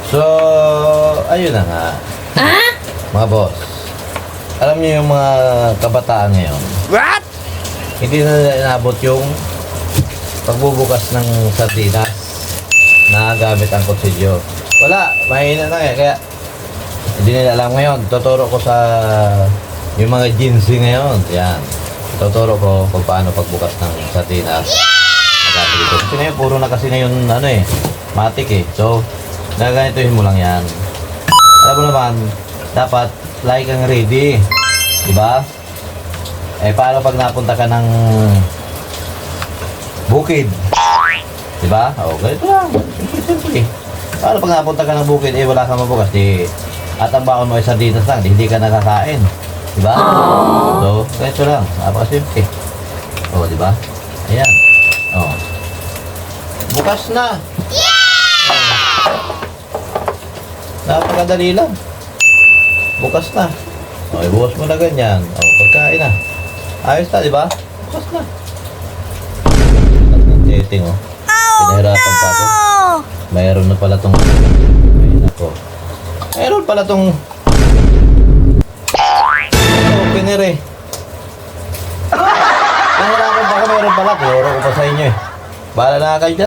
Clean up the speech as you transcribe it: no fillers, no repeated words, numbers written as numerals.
So, ayun na nga. Mga boss. Alam niyo yung mga kabataan ngayon. What? Hindi na nila inabot yung pagbubukas ng sardinas na gamit ang kutsilyo. Wala, mahina na kaya hindi nila alam ngayon. Tuturo ko sa yung mga Gen Z ngayon. Yan. Tuturo ko kung paano pagbukas ng sardinas. Nagamit ito. Kasi ngayon, puro na kasi ngayon, matik eh. So, naganituhin mo lang yan. Alam mo naman, dapat like kang ready. Diba? Eh, paano pag napunta ka ng bukid? Diba? O, ganito lang. Simple. Paano pag napunta ka ng bukid, eh, wala kang mabukas, di, at ang baon mo ay sardinas lang, di, hindi ka nakakain. Diba? So, ganito lang. Napakasimple. O, diba? Ayan. O. Bukas na. Napakadali lang. Bukas na. O, ibukas mo na ganyan. O, pagkain na. Ayos na, di ba? Bukas na. At ng dating, o. Pinahirapan pa ako. Mayroon na pala tong... Ayun ako. Mayroon pala tong... Opener eh. Nahirapan pa ako. Mayroon pala. Turo ko pa sa inyo eh. Bahala na kayo dyan.